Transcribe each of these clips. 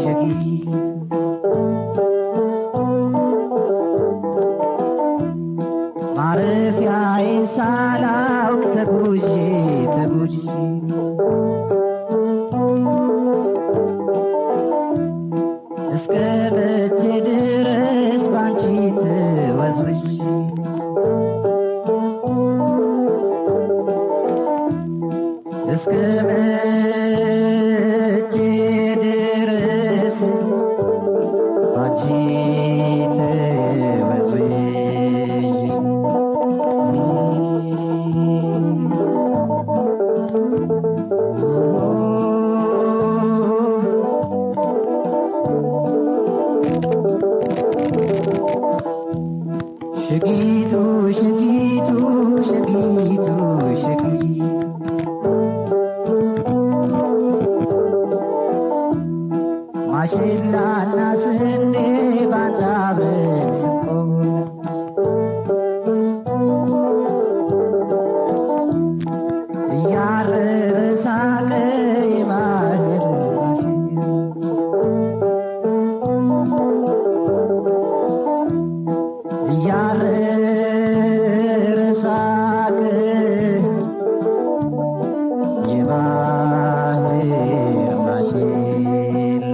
ሸጊቱ ማረፊያዬን ሳላውቅ ተጉዤ እስከ መቼ ድረስ ባንቺ ትወዝውዤ እስከ መቼ ድረስ ባንቺ ትወዝውዤ ሸጊቱ ሸጊቱ ሸጊቱ ሸጊቱ ማሽላና ስንዴ ባንድ አብረን ስንቆላ እያረረ ሳቀ የማህር ማሽላ እያረረ ሳቀ የባህር ማሽላ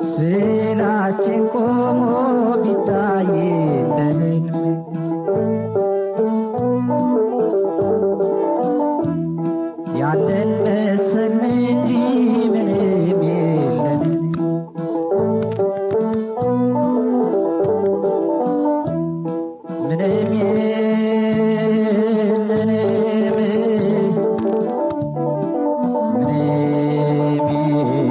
ስላችን ቆሞ ቢታይ እንደ ህልም ያለን መሰልን እንጂ ምንም የለንም ምንም የለንም ምንም የለንም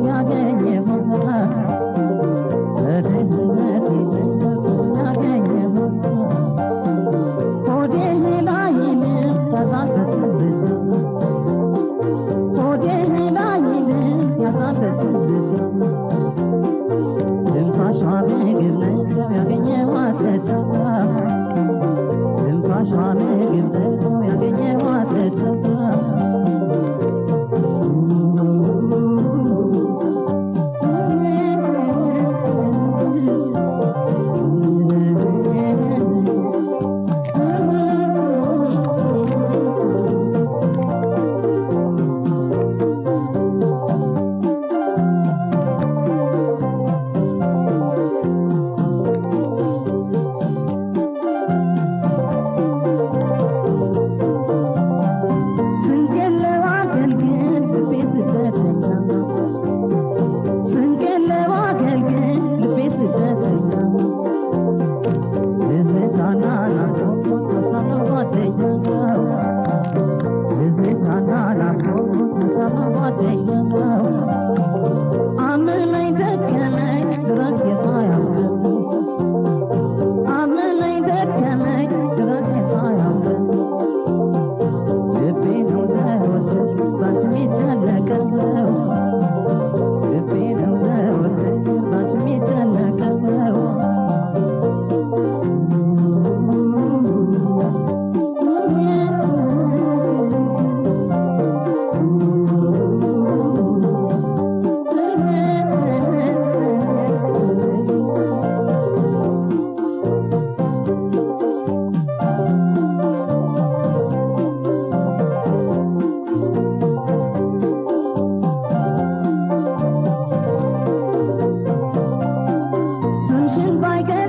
ያገኘ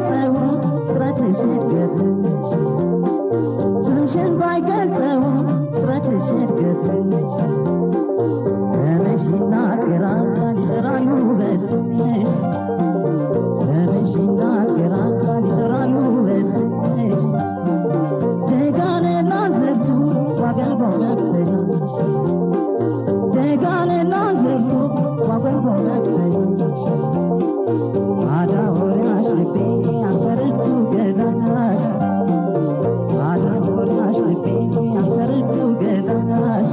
ባይገልጸው ፍጥረትሽ እድገትሽ ስምሽን ባይገልጸው ፍጥረትሽ እድገትሽ ተነሽና ክራር ይጠራሉ ውበትሽ ተነሽና ክራር ይጠራሉ ውበትሽ ደጋንና ዘርቱ ዋገልባው መፍተያሽ ደጋንና ዘርቱ ዋገልባው መፍተያሽ አዳወሪያሽ ልቤ አንከርቱ ገላሽ አዳወሪያሽ ልቤ አንከርቱ ገላሽ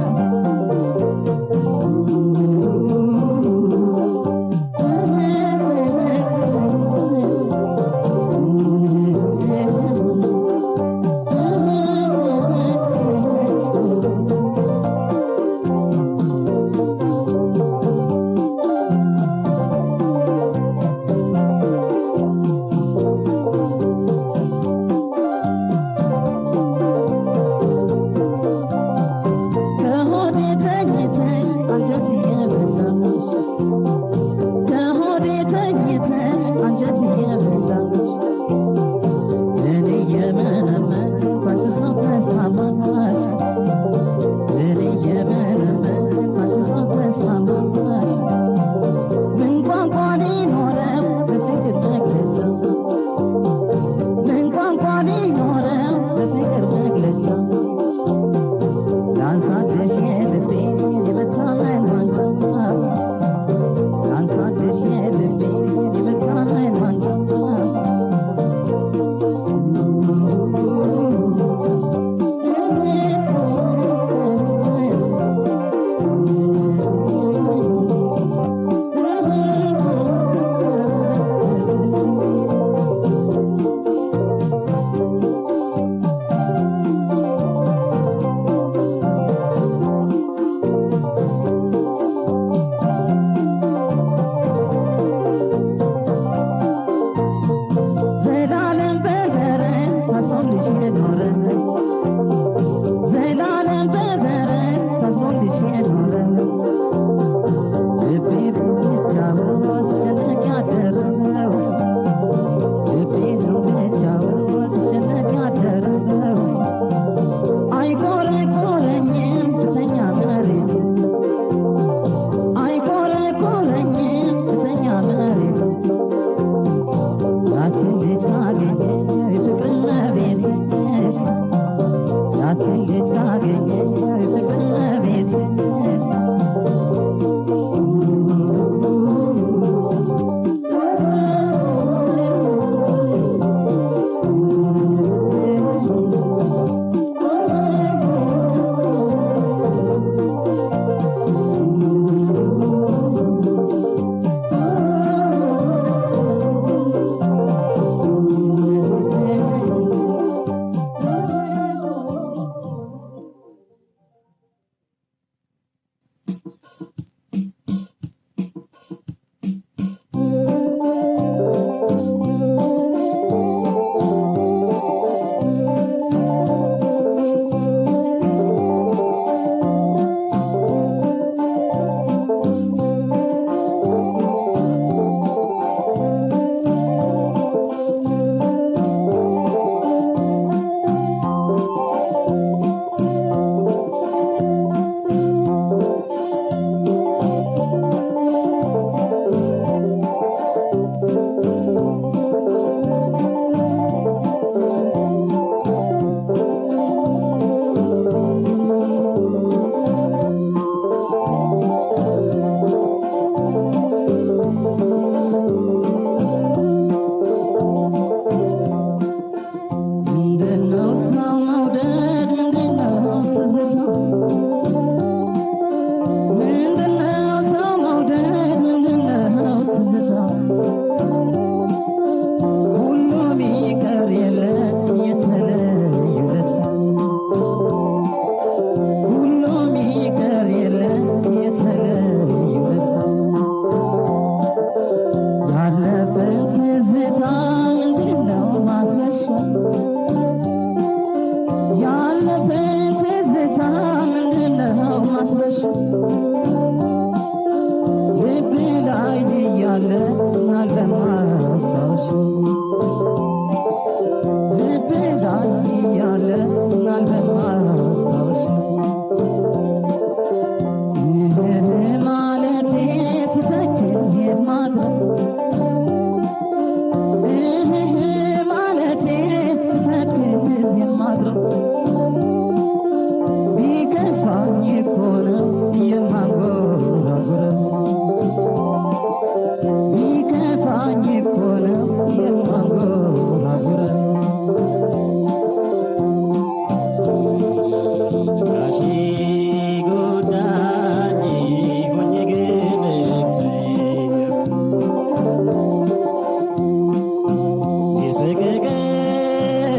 ረቀቀን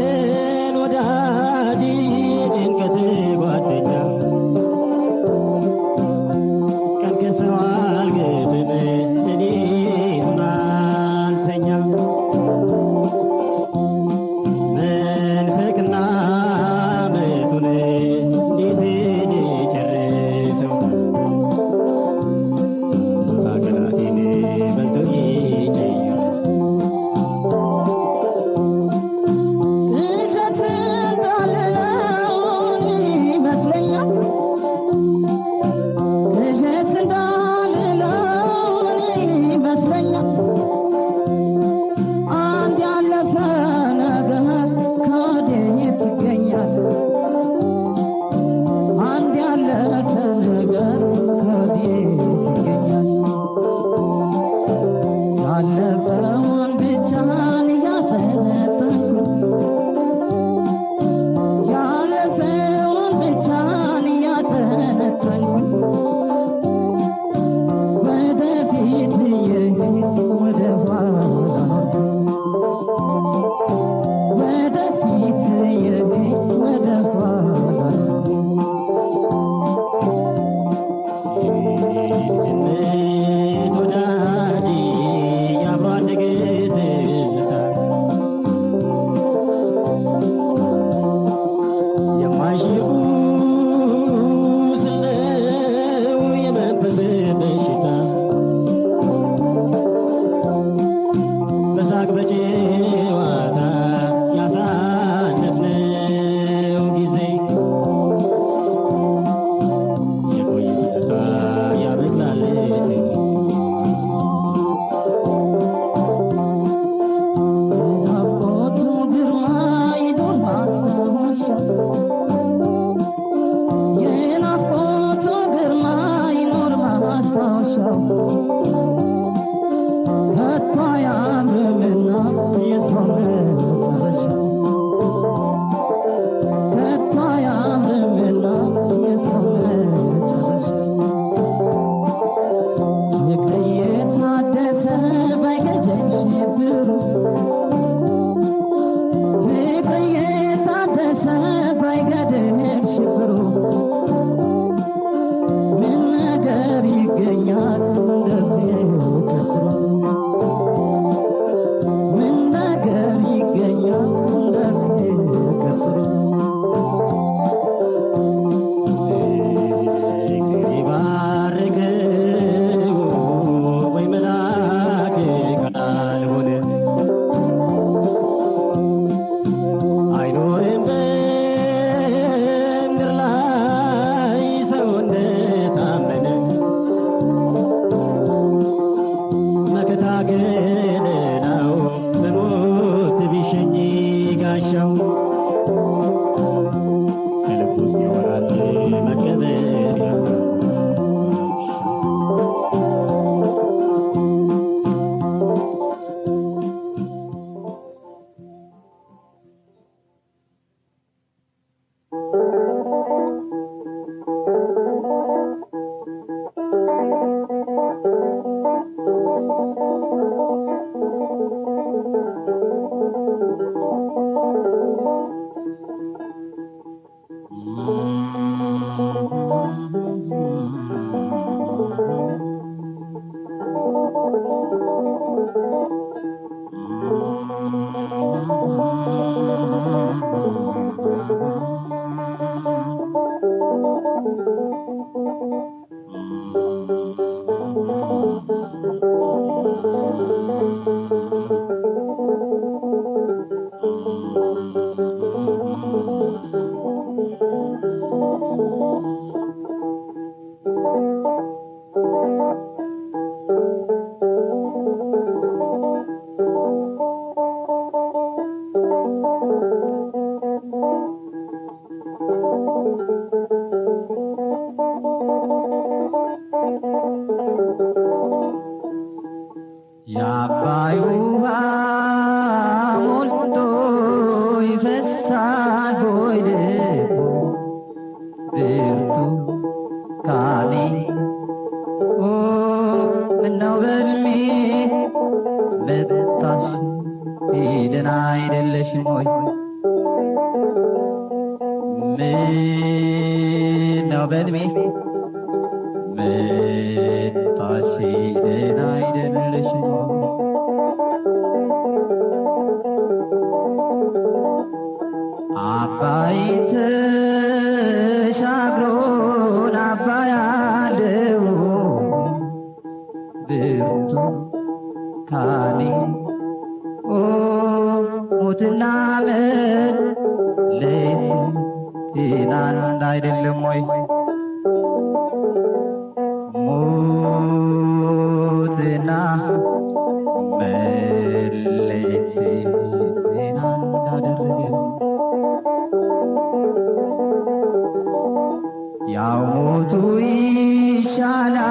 ወዳጅ ጭንቀት ጓደኛ ቀን ከሰው አልገጥም ሌሊቱን አልተኛ መንፈቅና ምጡን እንዴት ጨርሰው ብዙ ሀገራቴን በልቶ ይጨርስ እሸት እንዳልለውን ይመስለኛል እሸት እንዳልለውን ይመስለኛል አንድ ያለፈ ነገር ከወዴት ይገኛል አንድ ያለፈ ነገር ከወዴት ይገኛል ያለፈውን ብቻን እያተነተንኩ ያለፈውን ብቻን እያተነተንኩ ወደፊት እየሄድኩ ወደ ኋላ ወደፊት እየሄድኩ ወደ ኋላ ልጅነት ወዳጅ የአብሮ አደግ ትዝታ የማይሽር ቁስል ነው የመንፈስ በሽታ በሳቅ በጨዋታ ያሳለፍነው ጊዜ የቆየ ትዝታ ያበቅላል ናፍቆቱ ግርማ ይኑር ማስታወሻ የናፍቆቱ ግርማ ይኑር ማስታወሻው ከቶ አያምርምና የሰው መጨረሻው ከቶ አያምርምና የሰው መጨረሻው ፍቅር የታደሰ ባይገደል ሽብሩ ፍቅር የታደሰ ባይገደል ሽብሩ ምን ነገር ይገኛል እንደ ፍቅር ምን ነገር ይገኛል እንደ ፍቅር ይባርከው ወይ መልአክ ካልሆነ አይኖርም በምድር ላይ ሰው እንደታመነ መከታ ገደላው በሞት ቢሸኝ ጋሻው ከልብ ውስጥ ይወራል መቀበሪያ አይደለሽም ሆይ ምን ነው በልሜ መጣሽ ደህና አይደለሽም ሆይ አባይን ተሻግሮን አባይ አለው ብርቱ ካኔ ሞትና መለየት አንድ አይደለም ወይ ሞትና መለየት አንድ አደረገ ያው ሞቱ ይሻላል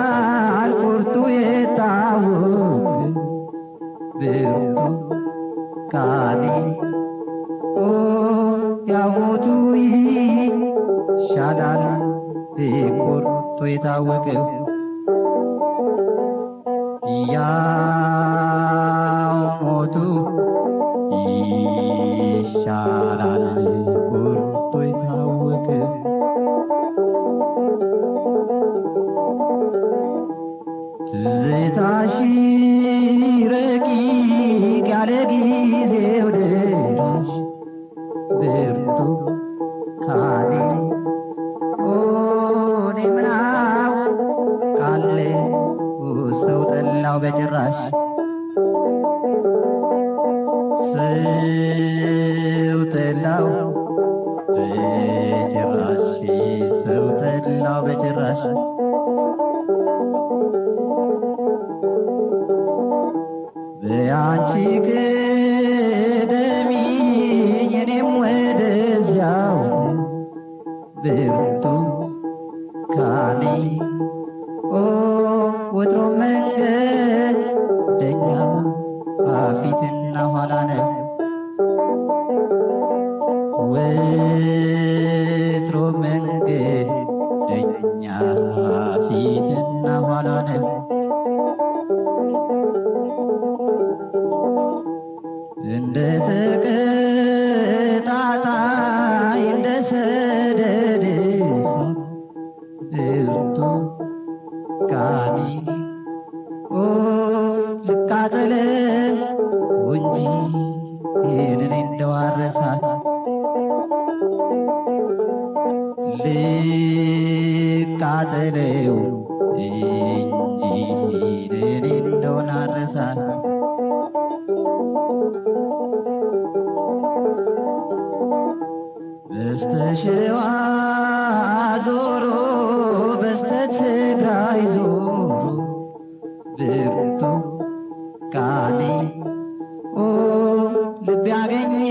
ቁርጡ የታወቀ ብርቱ ካኔ ያው ሞቱ ይሻላል ቁርጡ የታወቀ ያው ሞቱ ይሻላል ቁርጡ የታወቀ ትዝታሽ ረቂቅ ያለ ጊዜው ደራሽ ብርቱ ካኔ እኔ ምናው ቃለ ሰው ጠላው በጭራሽ ሰው ጠላው በጭራሽ ሰው ጠላው በጭራሽ በአንቺ ቅደሚኝ እኔም ወደዚያው ብርቱ ካኔ ወትሮ መንገደኛ ፊትና ኋላ ነው ወትሮ መንገደኛ ፊትና ኋላ ነው እንደ ተቀጣጣይ እንደ ሰደድ እሳት ብርቱ ካኔ ልቃጠለ እንጂ ይህንን እንደዋረሳት ልቃጠለው እንጂ ይህንን እንደሆነ አረሳት በስተ ሸዋ ዞሮ በስተ ትግራይ ዞሮ ብርቱ ካኔ ልብ ያገኘሽና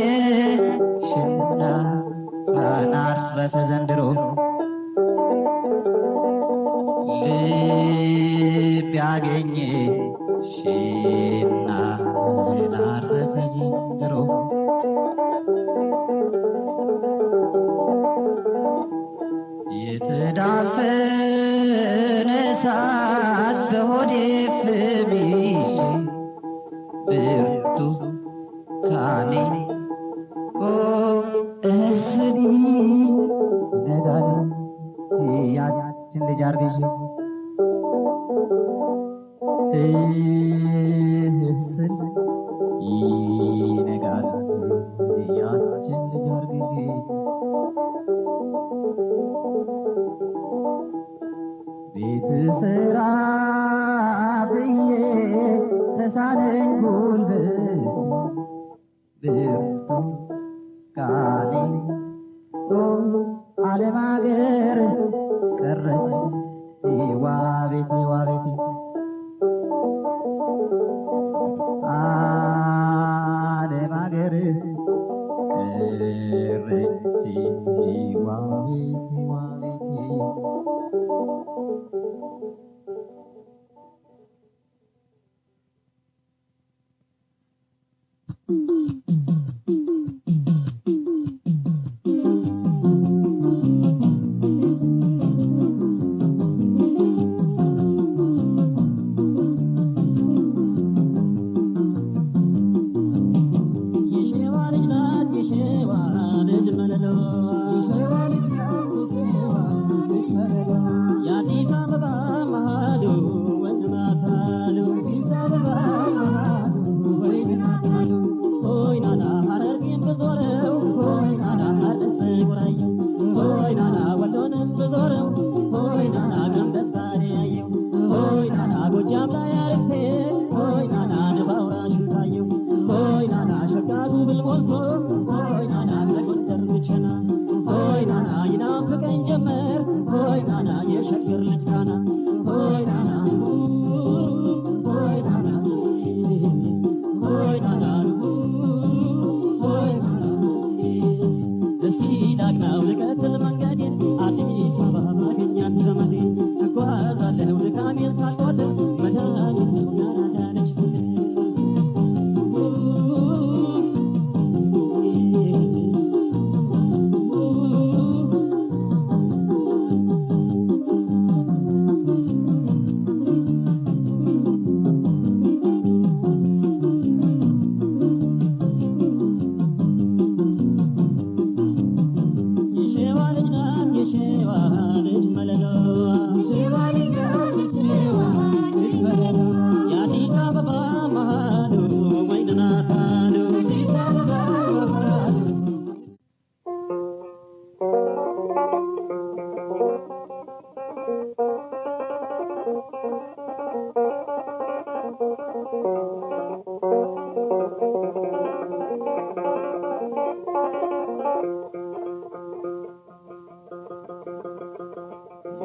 አናረፈ ዘንድሮ ልብ ያገኘሽና አናረፈ ዘንድሮ የተዳፈነ እሳት በሆዴ ፍሚሽ ብርቱ ካኔ እስኒ ነዳል ያችን ልጅ አርግሽ እስል ይነጋል ያችን ልጅ አርግሽ ቤት ስራ ብዬ ተሳነኝ ጉልበት ብርቱ ካኔ ዓለም አገር ቀረች ዋ ቤቴ ዋ ቤቴ ዓለም አገር ቀረች ዋ ቤቴ ዋ ቤቴ የሸዋ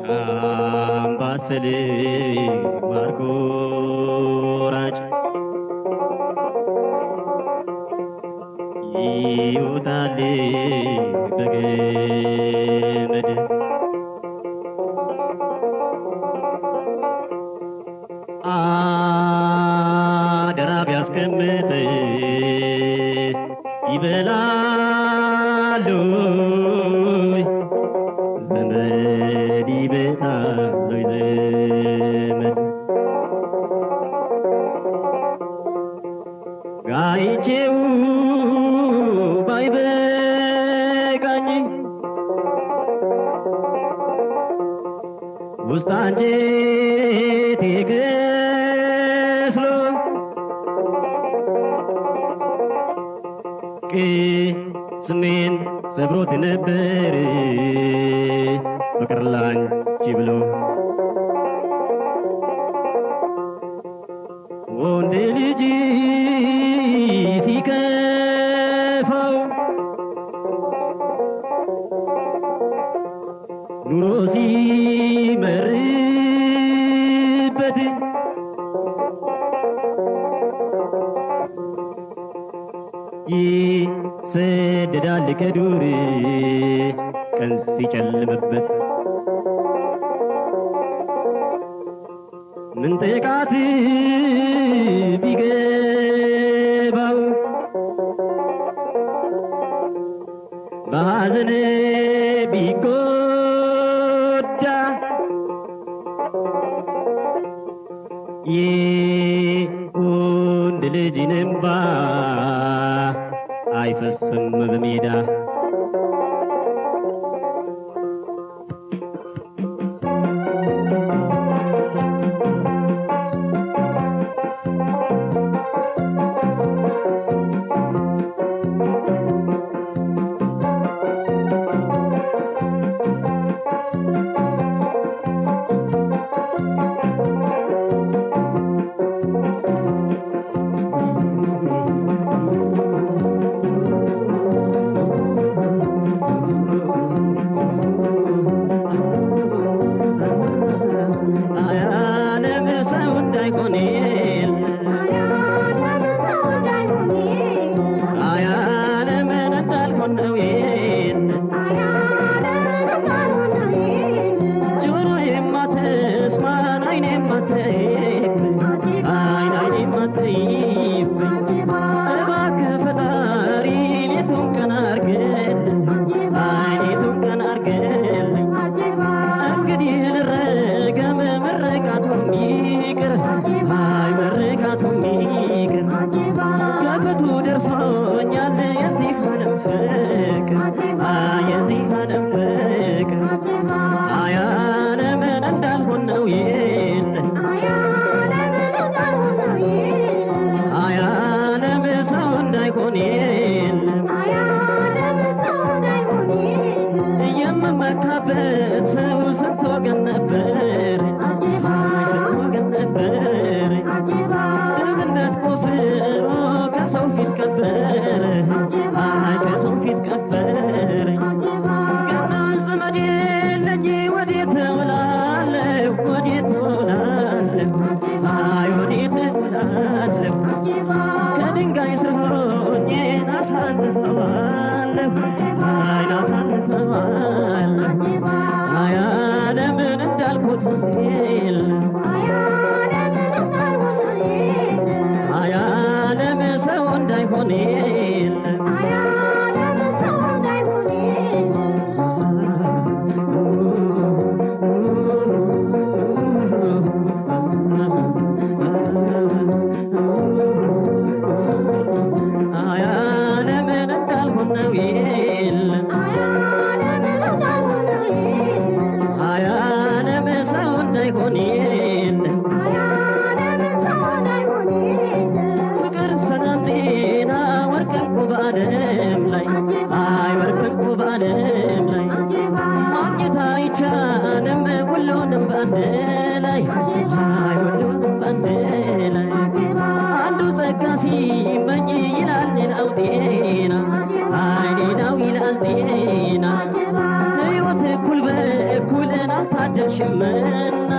አምባሰል ማርጎራጭ ይወጣል በገመድ አደራ ቢያስቀምጥ ይበላሉ ዘመድ ይበላሉ ዘመድ ጋይቼው ባይበቃኝ ውስጥ አንጀቴ ከስሎ ቅስሜን ሰብሮት ነበር ፍቅር ላንቺ ብሎ ወንድ ልጅ ሲከፋው ኑሮ ሲመርበት ይሰደዳል ከዱር ቀን ሲጨልምበት ምን ጥቃት ቢገባው በሐዘን ቢጎዳ የወንድ ልጅ እንባ አይፈስም በሜዳ አታደርሽምና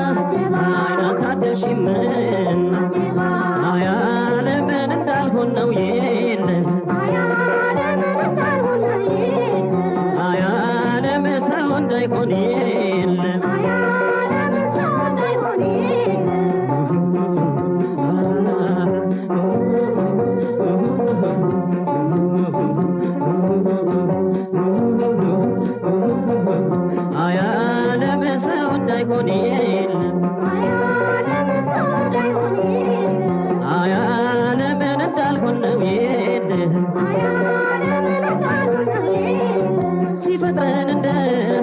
አይን አታደርሽምና አያለምን እንዳልሆን ነው የለ አያለም ሰው እንዳይሆን የለ ሲፈጥረን እንደ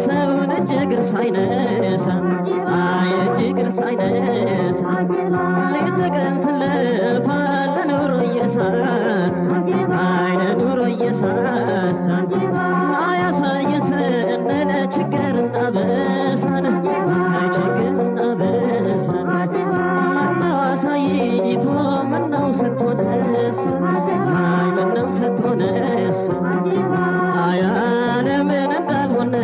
ሰው እጅግር ሳይነሳ እጅግር ሳይነሳ የተቀን ስለፋ ለኑሮ እየሳሳ ለኑሮ እየሳሳ አያሳየን ስንል ችግርና በሳን ችግርና በሳን ምነው አሳይቶ ምነው ሰጥቶነሳ ምነው ሰጥቶነሳ አያለምን እንዳልሆነ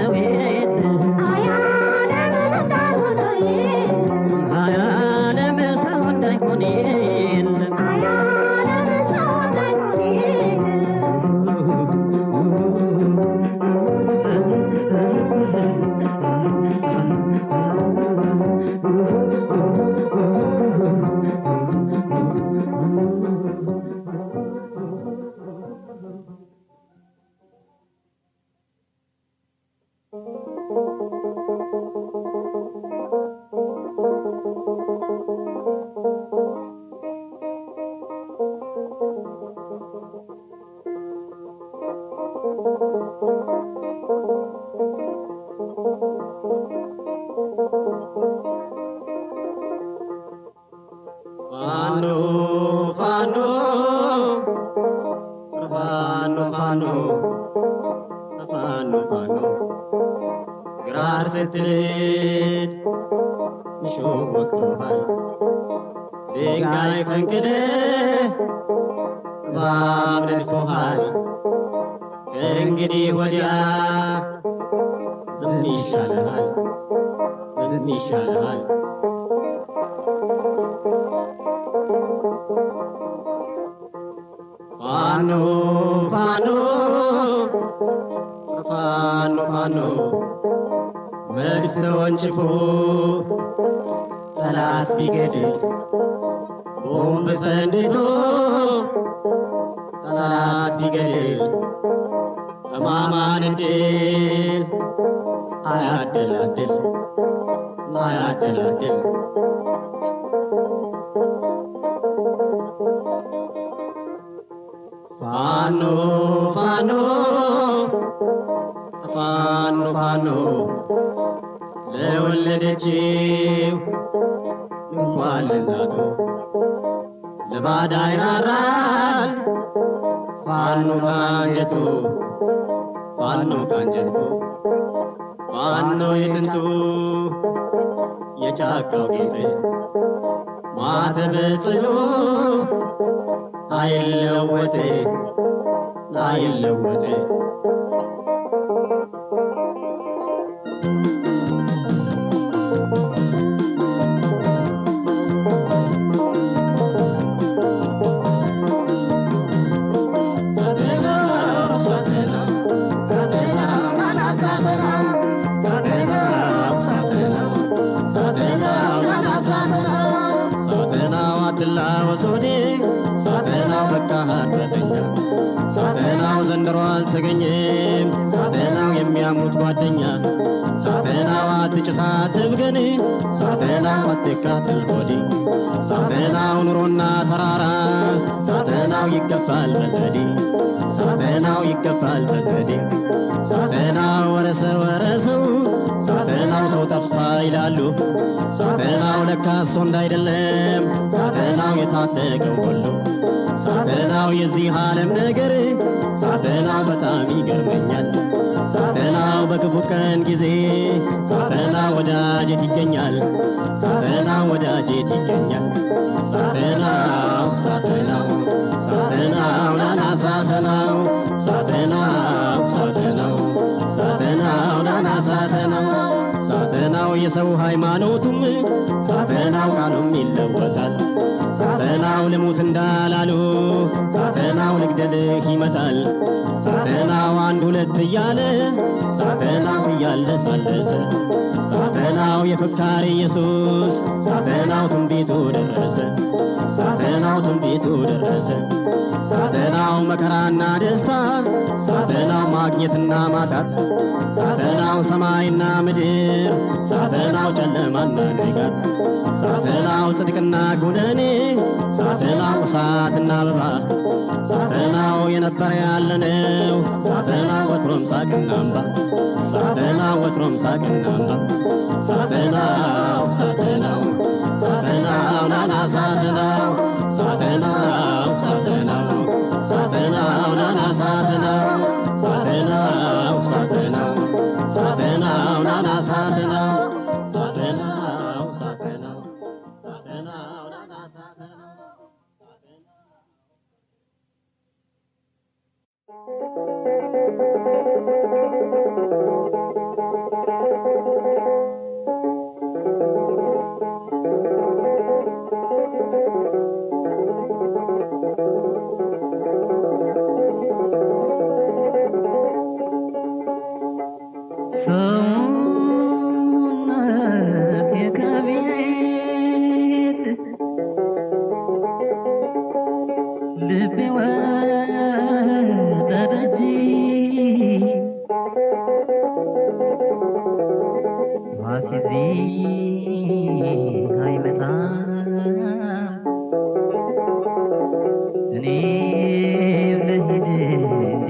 አያለም ሰው እንዳይሆን የለም ፋኖ ፋኖ ፋኖ ፋኖ ፋኖ ፋኖ ግራር ስትልድ እሾህ ወቅቶሃል ድንጋይ ፈንቅለህ እባብ ነድፎሃል ከእንግዲህ ወዲያ ዝም ይሻልሃል ዝም ይሻልሃል ፋኖ ፋኖ ፋኖ ፋኖ መድፍ ተወንጭፎ ጠላት ቢገድል ቦምብ ፈንድቶ ጠላት ቢገድል ጠማማን ድል አያደላድል አያደላድል ፋኖ ፋኖ ፋኖ ፋኖ ለወለደችው እንኳን ለእናቱ ለባዳ ይራራል ፋኖ ካንጀቱ ፋኖ ካንጀቱ ፋኖ የጥንቱ የጫካው ጌጥ ማተበ ጽኑ አይለወጥ አይለወጥ ሳተናው በቃ ሀረተኛ ሳተናው ዘንድሮ አልተገኘም ሳተናው የሚያምኑት ጓደኛ ሳተናው አትጭስ አትብገን ሳተናው አትቃጠል ሆዴ ሳተናው ኑሮና ተራራ ሳተናው ይገፋል በዘዴ ሳተናው ይገፋል በዘዴ ሳተናው ወረሰው ወረሰው ሳተናው ሰው ጠፋ ይላሉ ሳተናው ለካስ ወንድ አይደለም ሳተናው የታጠቀው ሁሉ ሳተናው የዚህ ዓለም ነገር ሳተናው በጣም ይገርመኛል ሳተናው በክፉ ቀን ጊዜ ሳተናው ወዳጄት ይገኛል ሳተናው ወዳጄት ይገኛል ሳተናው ሳተናው ሳተናው ናና ሳተናው ሳተናው ሳተናው ሳተናው ናና ሳተናው ሳተናው የሰው ሃይማኖቱም ሳተናው ቃሉም ይለወጣል። ሳተናው ልሙት እንዳላሉ ሳተናው ልግደልህ ይመጣል። ሳተናው አንድ ሁለት እያለ ሳተናው እያለሳለሰ ሳተናው የፍካሬ ኢየሱስ ሳተናው ትንቢቱ ደረሰ። ሳተናው ትንቢቱ ደረሰ። ሳተናው መከራና ደስታ ሳተናው ማግኘትና ማጣት ሳተናው ሰማይና ምድር ሳተናው ጨለማና ንጋት ሳተናው ጽድቅና ኩነኔ ሳተናው እሳትና አበባ ሳተናው የነበረ ያለነው ሳተናው ወትሮም ሳቅና አምባ ሳተናው ወትሮም ሳቅና አምባ ሳተናው ሳተናው ሳተናው ናና ሳተናው ሳተናው ሳተናው ሳተናው ናና ሳተናው ሳተናው ሳተናው ሳተናው ናና ሳተናው ሳተናው ሳተናው ሳተናው ናና ሳተናው ሰውነት የከቤት ልቤ ወደ ደጅ ማት እዚህ አይመጣም እኔም ልሂድ እንጂ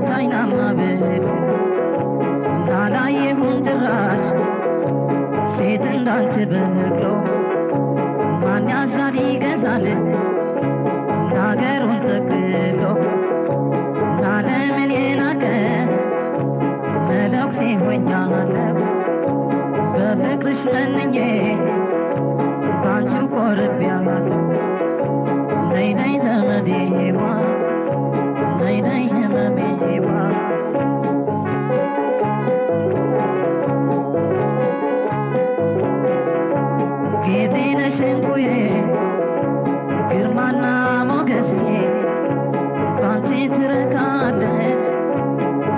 ቻይናማ ብሎ ናላየሁም ጭራሽ ሴት እንዳንቺ በቅሎ ማን ያዛል ይገዛል ናገሩን ጠቅሎ ናለምን የናቀ መለኩሴ ሆኛለሁ በፍቅርሽ መንኜ ባንቺው ቆርቤያለሁ ነይ ነይ ዘመዴዋ ነይ ነይ ህመሜዋ ጌጤ ነሽ እንቁዬ ግርማና ሞገሴ ባንቺ ትረካለች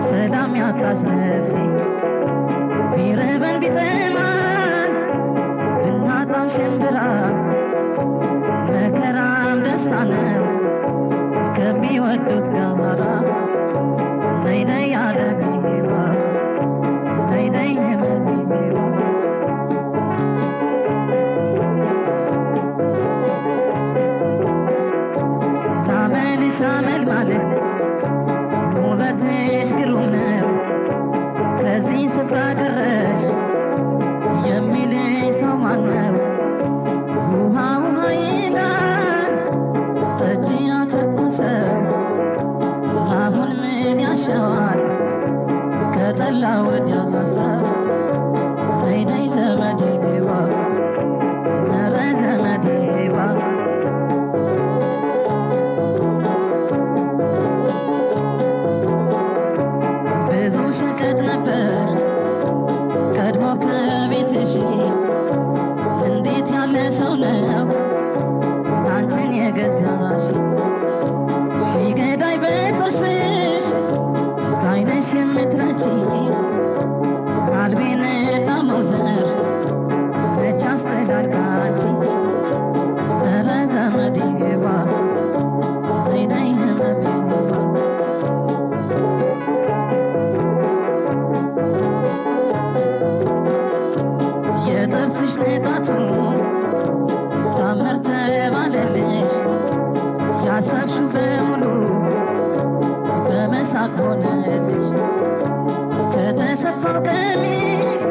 ሰላም ያጣች ነፍሴ ቢርበን ቢጠማን ብናጣም ሽንብራ መከራም ደስታ ነው ከሚወዱት ጋራ ነይ ነይ ዓለሜዋ ነይ ነይ ህመሜዋ ናመልሽ አመልማል ውበትሽ ግሩም ነው ከዚህ ስፍራ ቀረሽ የሚልሽ ሰው ማነው? ውሃ ውሃ ይላል ጠጅ ያተኩሰው አሁን ምን ያሻዋል ከጠላ ወዲያ ሰው ነይ ነይ ዘመዴዋ ኧረ ዘመዴዋ ብዙ ሸቀጥ ነበር ቀድሞ ከቤትሽ እንዴት ያለ ሰው ነው አንቺን የገዛሽ ሺ ገዳይ በጥርስሽ በዓይንሽ የምትረቺ አልቤንና መውዘር መች ያስጠላል ካንቺ ኧረ ዘመዴዋ ነይ ነይ ህመሜዋ የጥርስሽ ንጣቱ ታምር ተባለልሽ ያሰብሽው በሙሉ በመሳቅ ሆነልሽ ከተሰፋው ቀሚስ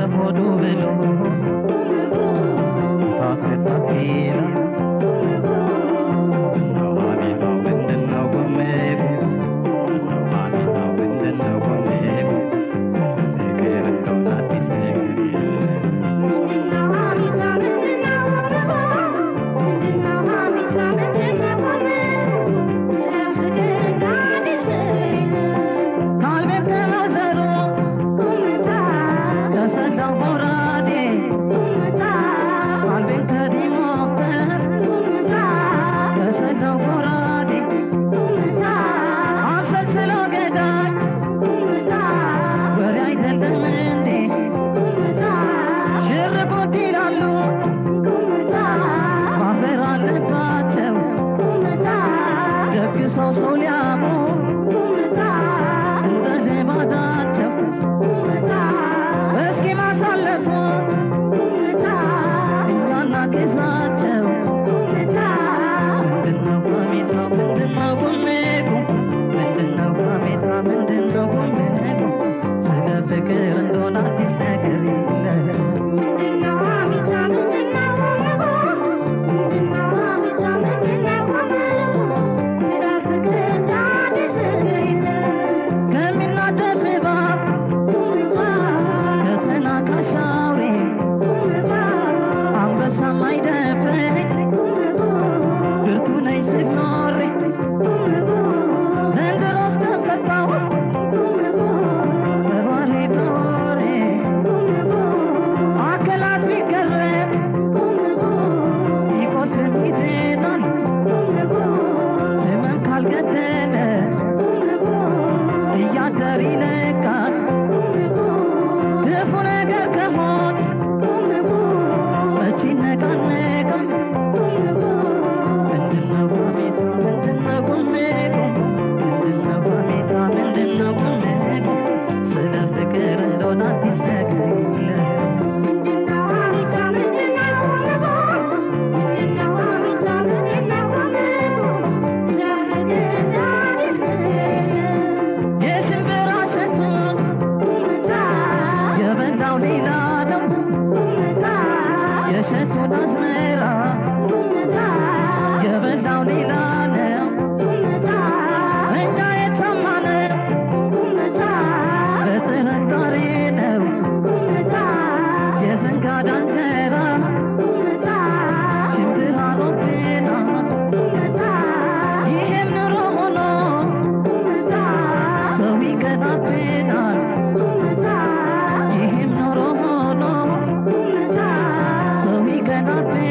ለሆዱ ብሎ ፍታት ፍታት ይላል አቤታው ምንድነው ጎሜጉ አቤታው ምንድነው ጎሜጉ ስለ ፍቅር እንደው አዲስ ነገር ሰው ሊያሙ እንደ ልማዳቸው እስኪ ማሳለፉ እኛና ግዛቸው ምንድነው ሐሜታ ምንድነው ጎሜጉ ምንድነው ሐሜታ ምንድነው ጎሜጉ ስለ ፍቅር እንደሆነ አዲስ ነገር የለም የሸቱን አዝመራ የበላው ሌላ ነው እኛ የሰማነው በጥርጣሬ ነው የዘንጋዳ እንጀራ ሽምብራ ሆኖብናል ይሄም ኑሮ ሆኖ ሰው ይቀናብናል ይሄም ኑሮ ሆኖ ሰው ይቀናብናል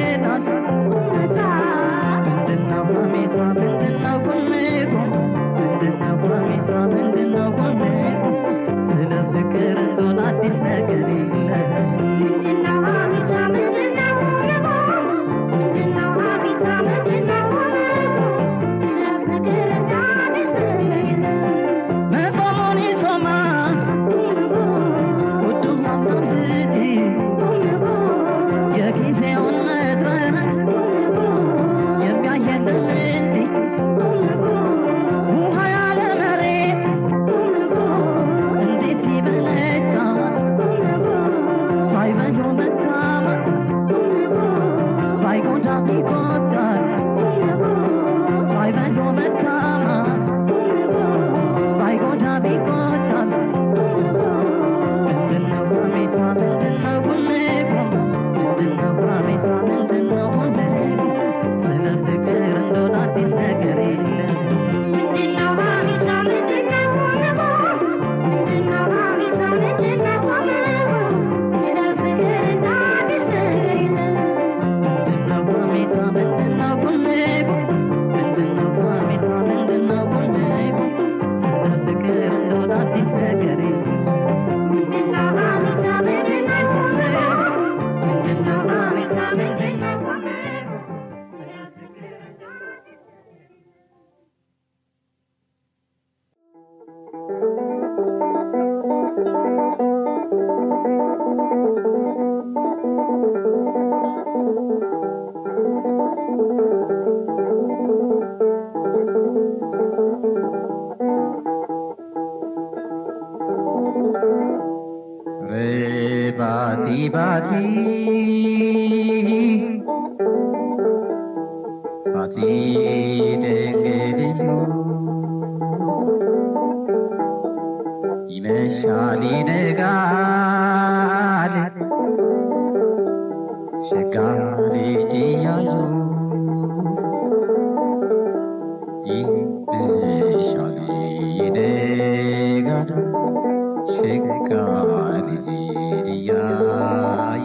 ባቲ ባቲ ባቲ ድንግልዩ ይመሻል ይነጋል ሸጋ ልጅ እያሉ ይመሻል ይነጋል ሸጋ ልጅ እያዩ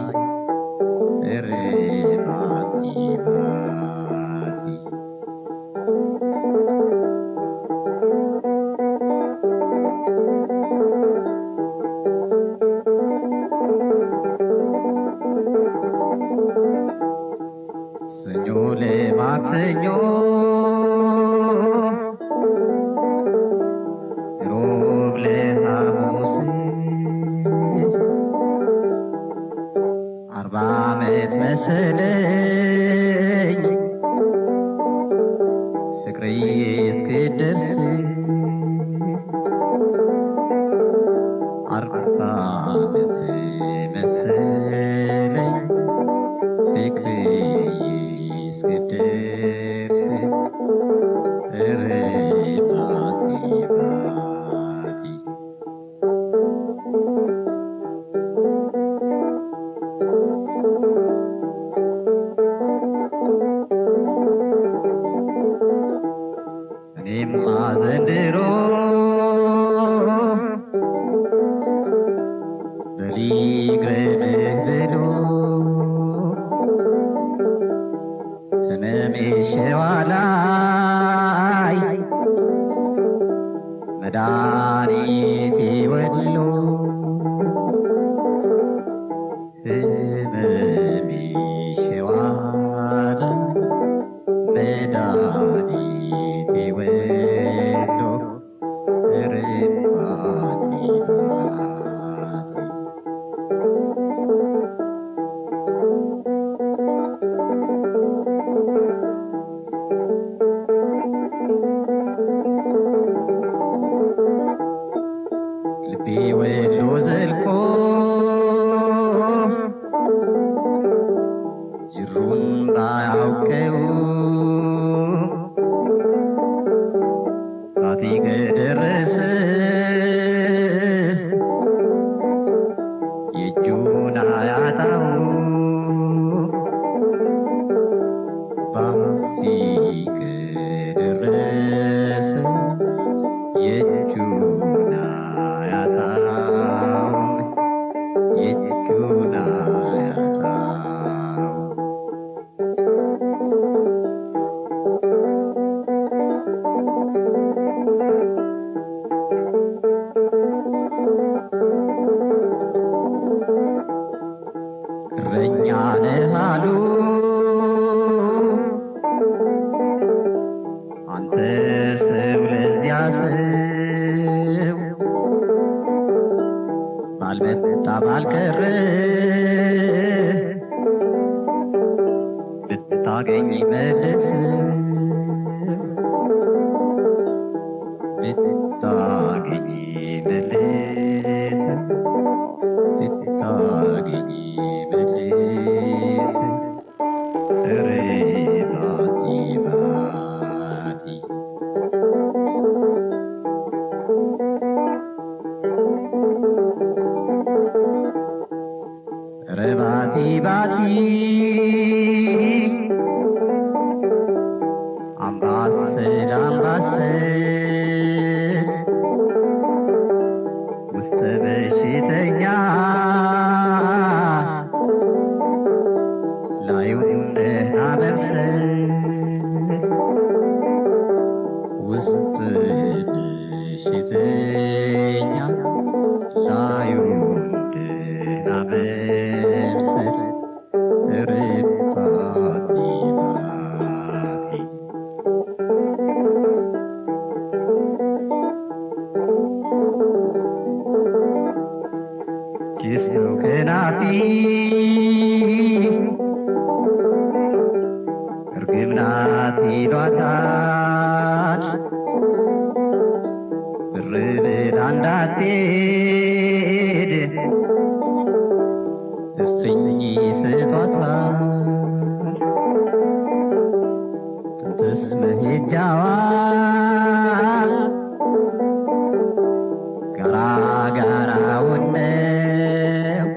ኧረ ባቲ ባቲ ሰኞ ለማክሰኞ ሮብ ለሐሙስ 40 ዓመት መሰለኝ ፍቅርዬ እስክደርስ 40 ዓመት መሰለኝ ፍቅርዬ እስክደርስ ኧረ ባቲ ባቲ እኔማ ዘንድሮ በሊግረምህ ብሎ ህመሜ ሸዋ ላይ መድኃኒቴ ወሎ ህመሜ ሸዋ ላይ መድኃኒቴ ወሎ ኧረ ባቲ ባቲ ልቤ ወሎ ዘልቆ ጅሩን ባያውቀው ባቲ ከደረሰ የእጁን አያጣው ባቲ ከደረሰ የእጁን አያጣው የእጁን አያጣው እረኛ ነህ አሉ አንተ ሰው ለዚያ ሰው ባልመጣ ባልቀረ ብታገኝ መልስ ብታገኝ መልስ ብታገኝ መልስ ኧረ ባቲ ባቲ ኧረ ባቲ ባቲ አምባሰል አምባሰል ውስጥ በሽተኛ ላዩን ደህና መምሰል ውስጥ በሽተኛ ላዩን ደህና መምሰል ኧረ ባቲ ባቲ ጅሱ ከናፊ እርግብ ናት ይሏታል ብር ብላ እንዳትሄድ እፍኝ ስጧታል ጥንትስ መሄጃዋ ጋራ ጋራውን ነው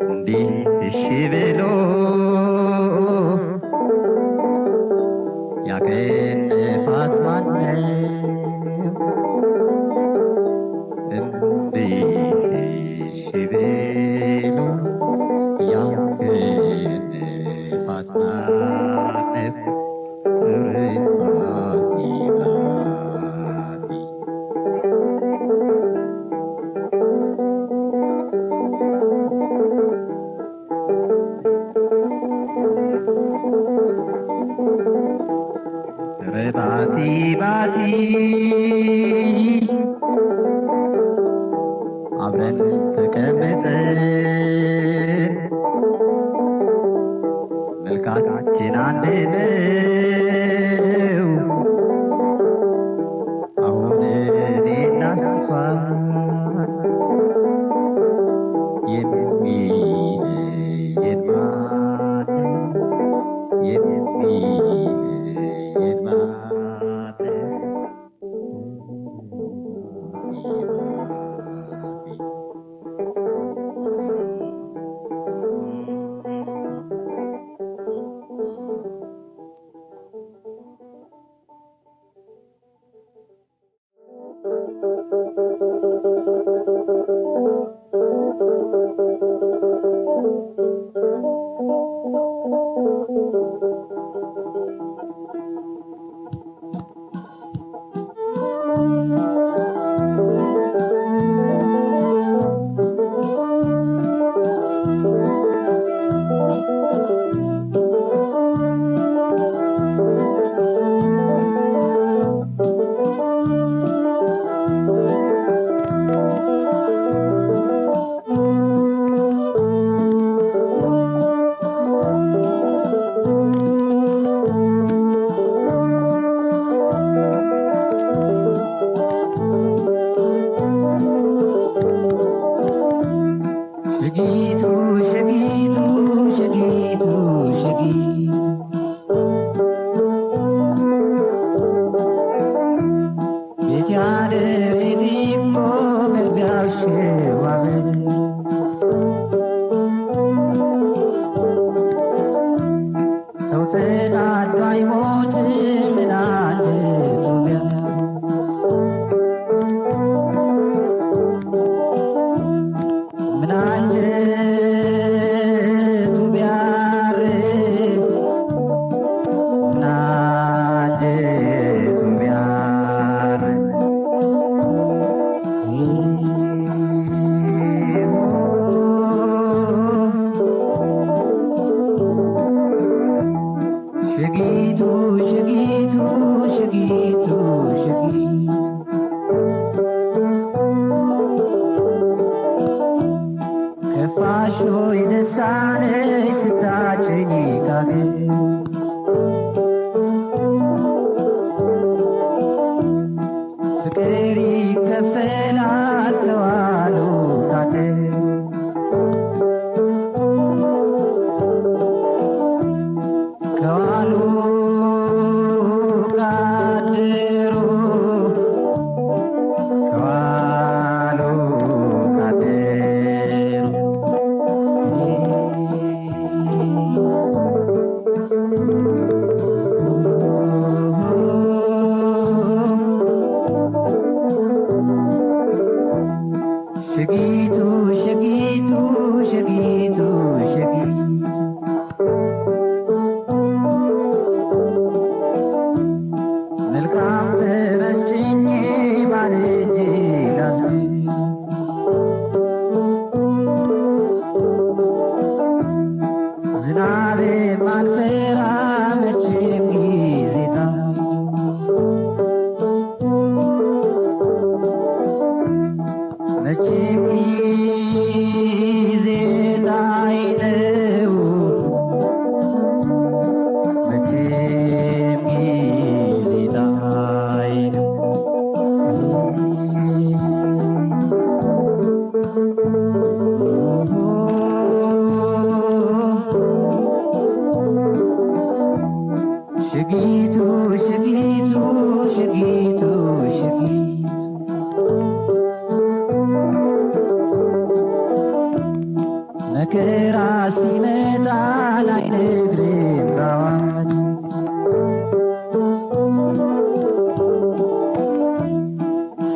እንዲህ እሺ ብሎ ያከንፋት ማነው እንዲህ እሺ ብሎ ያከንፋት ማነው ርባቲ ባቲ ባቲ ባቲ አብረን ተቀምጠን መልካችን አንድ ነው አሁን እኔና እሷ የሚለየን ማነው የሚለየን ማነው ሰው ተናዶ አይሞትም ምናለቱ ቢያር ምናለቱ ቢያር ሸጊቱ ሸጊቱ ሸጊቱ ሸጊቱ ከፋሽ ሆይ ደስ አለሽ ስታጭኝ ካገር ፍቅር ይከፈላል ከዋሉ ካገር ከዋሉ ካደሩ ከዋሉ ካደሩ ሸጊቱ ሸጊቱ ሸጊቱ ሸጊቱ መልካም ተመስጭኝ ባልጅ ላስግ ዝናብ ማልፈራ መቼም ጊዜታ መቼም ጊዜታይ ነው መቼም ጊዜታይ ነው መከራ ሲመጣ አይነግርም በአዋጅ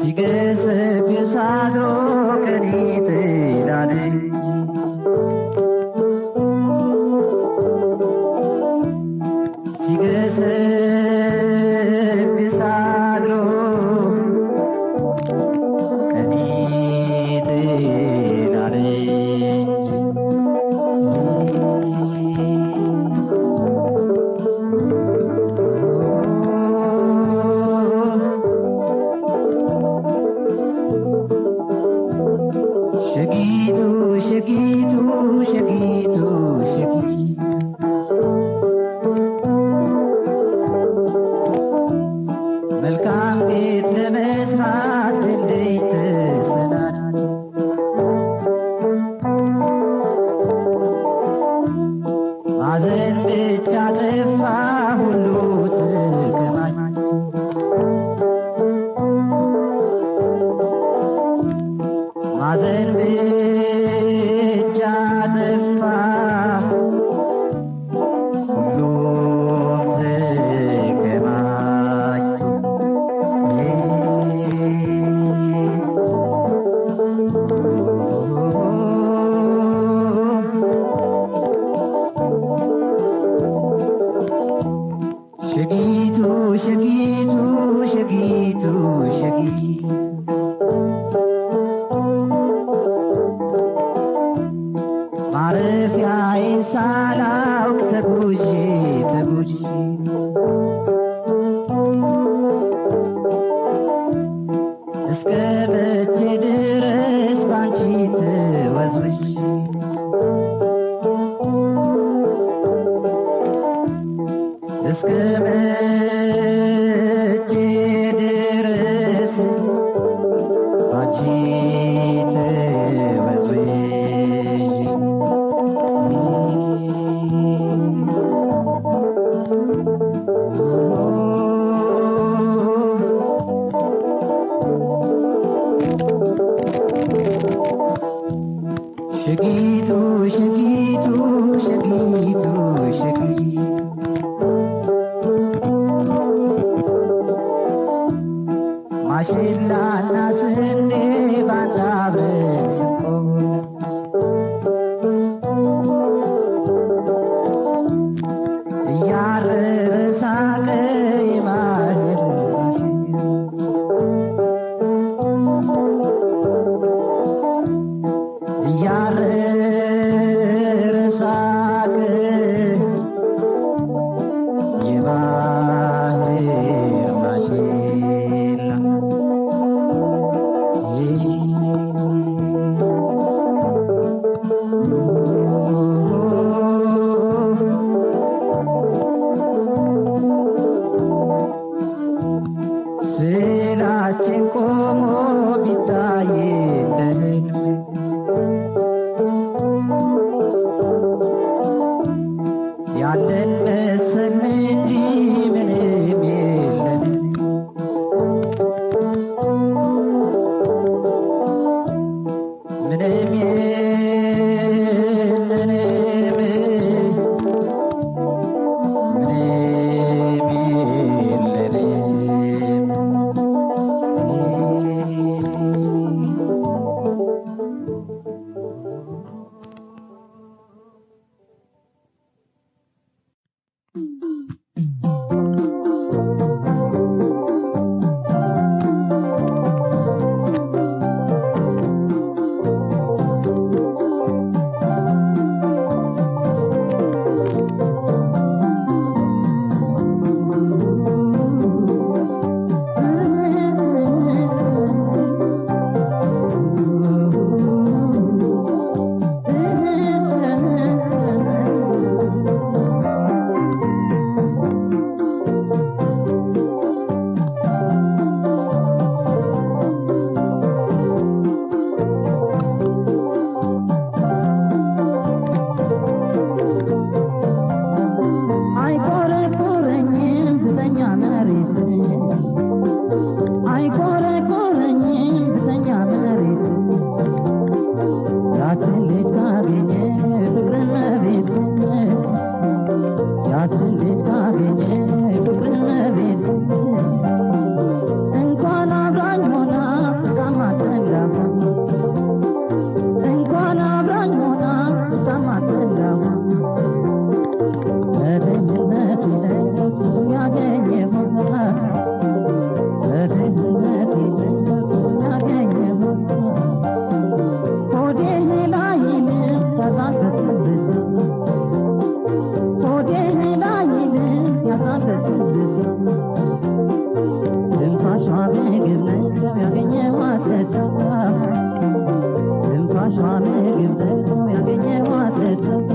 ሲገሰግስ አድሮ ቀን ይጥላል እንጂ ሲገሰግስ አድሮ ቀን ይጥላል እንጂ ሸጊቱ ሸጊቱ ሸጊቱ ሸጊቱ መልካም ቤት ለመስራት እንዴት ተሰናድ ማዘን ብቻ ጠፋ ሁሉ ተከማች ማዘን ብቻ ጠፋ ሁሉም ተከማችቶ ሸጊቱ ሸጊቱ ሸጊቱ ሸጊቱ ማረፊያዬን ሳላውቅ ተጉዤ ተጉዤ እስከ መቼ ድረስ ባንቺ ተወዝውዤ እስከ መቼ ድረስ ባንቺ ተወዝውዤ ሸጊቱ ሸጊቱ ሸጊቱ ሸጊቱ ማሽላና ስንዴ ባንድ አብረን ስንቆም እያረረ ሳቀ የማህር ማሽላ እያረረ ሳቀ የባህር ማሽላ ስዕላችን ቆሞ ቢታይ እንደ ህልም ያለን መሰልን እንጂ ምንም የለንም ምንም የለንም ምንም የለንም ለራሷ ምግብ ደግሞ ያገኘዋት ለተባ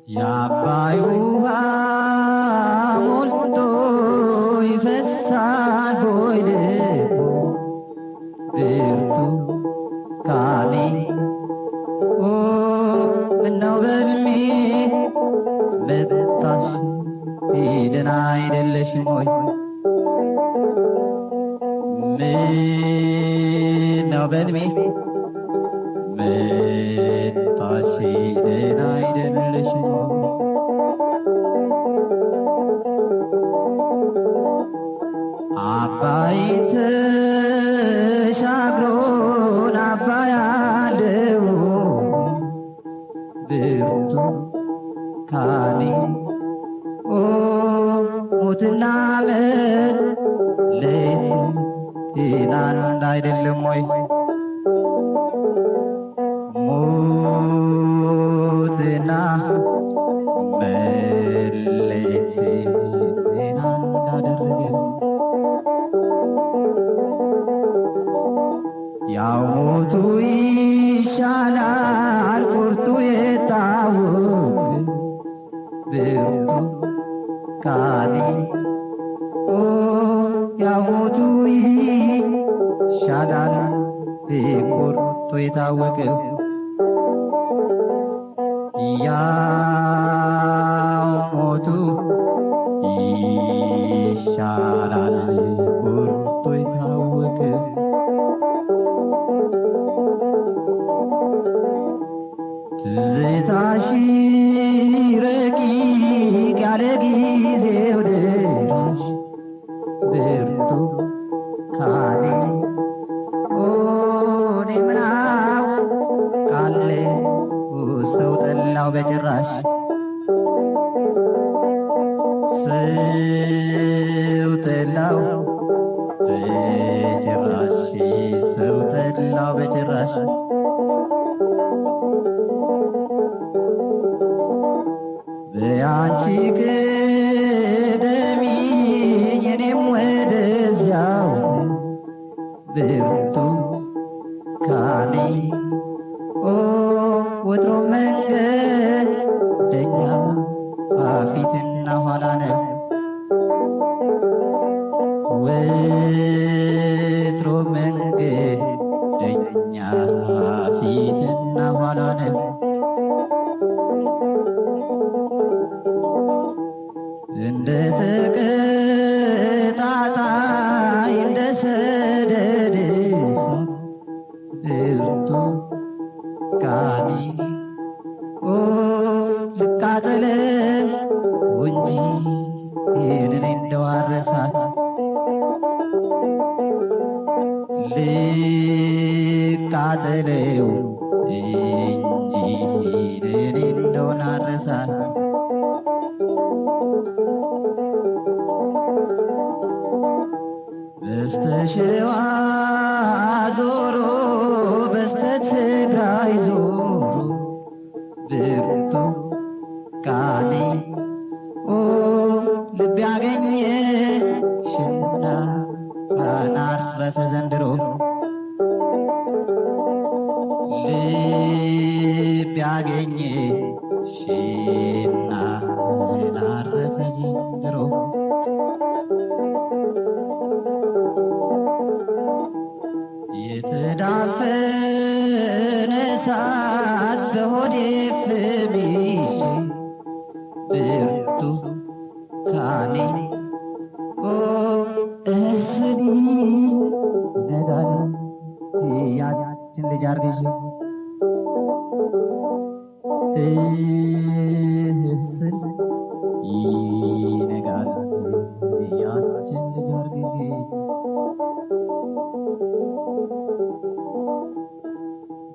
የአባይ ውሃ ሞልቶ ይፈሳል ቦይ ልቡ ብርቱካኔ ኦ ምነው በልሜ መጣሽ ደህና አይደለሽም ሆይ ምነው በልሜ መጣሽ ደህና አይደለሽም አባይ ተሻግሮን አባይ አለው ብርቱካኔ ኦ ሞትና መለየት አንድ አይደለም ወይ ሞትና መለየት አንድ አደረገ ያው ሞቱ ይሻላል ቁርጡ የታወቀ ብርቱካኔ ኦ ያው ሞቱ ይሻላል ቁርጡ የታወቀ ያው ሞቱ ይሻላል ቁርጡ የታወቀ ትዝታሽ ረቂቅ ያለ ጊዜው ደራሽ ብርቱካኔ ኦ እኔ ምን አውቃለሁ ሰው ጠላው በጭራሽ ሰው ጠላው በጭራሽ ሰው ጠላው በጭራሽ በያንቺ ቅደሚኝ እኔም ወደዚያው ብርቱካኔ ኦ ወትሮ መንገደኛ ፊትና ኋላ ነው ወትሮ መንገደኛ ፊትና ኋላ ነው እንደ ተቀጣጣይ እንደ ሰደድ እሳት ብርቱካኔ ኦ ልቃጠለ እንጂ ይህንን እንደዋረሳት ልቃጠለው እንጂ ይህንን እንደሆናረሳት በስተሸዋ ዞሮ በስተ ትግራይ ዞሮ ብርቱካኔ ኦ ልብ ያገኘሽና አናረፈ ዘንድሮ ልብ ያገኘሽና አናረፈ ዘንድሮ የታፈነ እሳት በሆዴ ፍም ይዤ ብርቱካኔ እስኒ ይነጋል ያችን ልጅ አርግዤ እስኒ ይነጋል ያችን ልጅ አርግዤ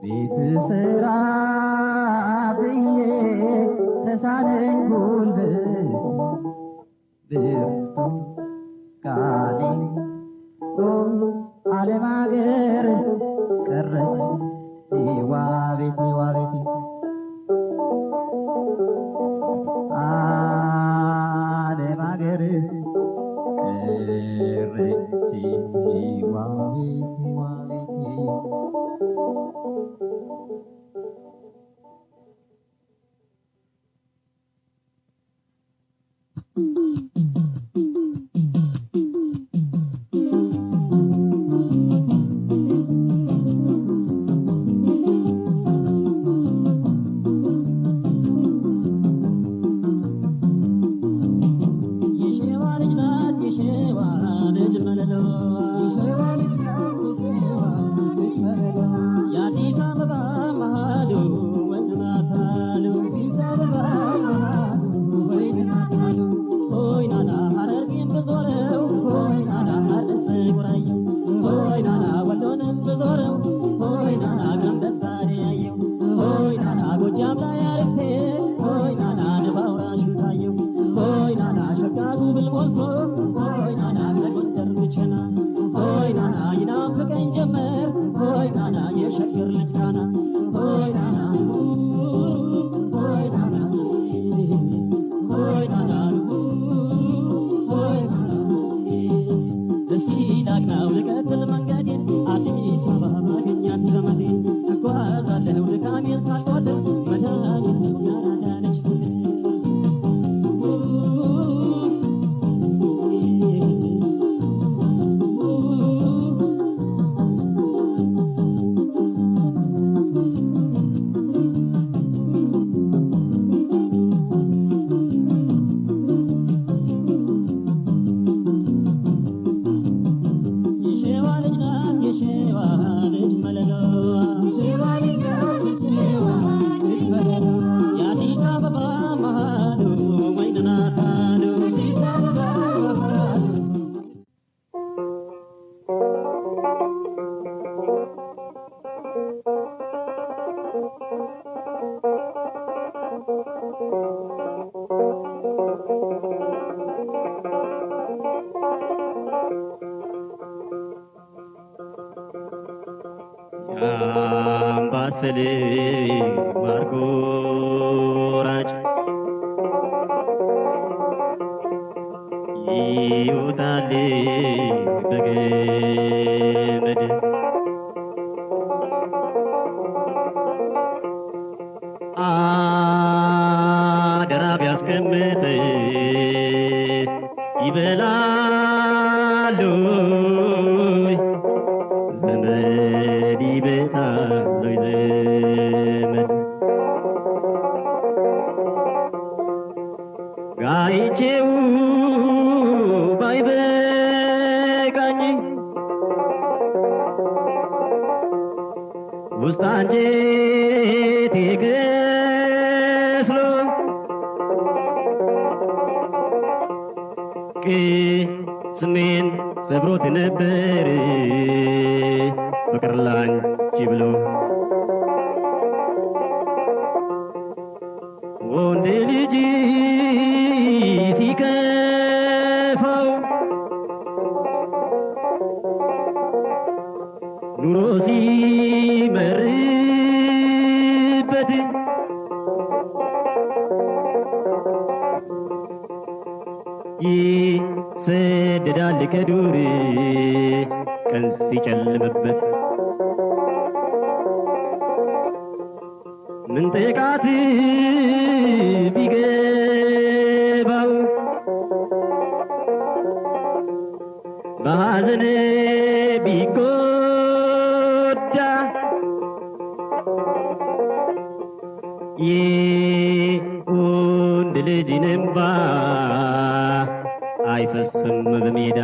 ቤት ስራ ብዬ ተሳነኝ ጉልበት ብርቱካኔ ዓለም አገር ቀረች ዋ ቤቴ ዋ ቤቴ ዓለም አገር ቀረች ዋ ቤቴ ዋ ቤቴ አምባሰል ማርጎራጭ ይወጣል በገመድ አደራ ቢያስቀምጥ ይበላሉ ዘመድ ይበላሉ ዘመድ ጋይቼው ባይበቃኝ ውስጥ አንጀቴ ገስሎ ቅስሜን ሰብሮት ነበር ፍቅር ላንቺ ብሎ ወንድ ልጅ ሲከፋው ኑሮ ሲመርበት ይሰደዳል ከዱር ቀን ሲጨልምበት ምን ጥቃት ቢገባው በሐዘን ቢጎዳ የወንድ ልጅ እንባ አይፈስም በሜዳ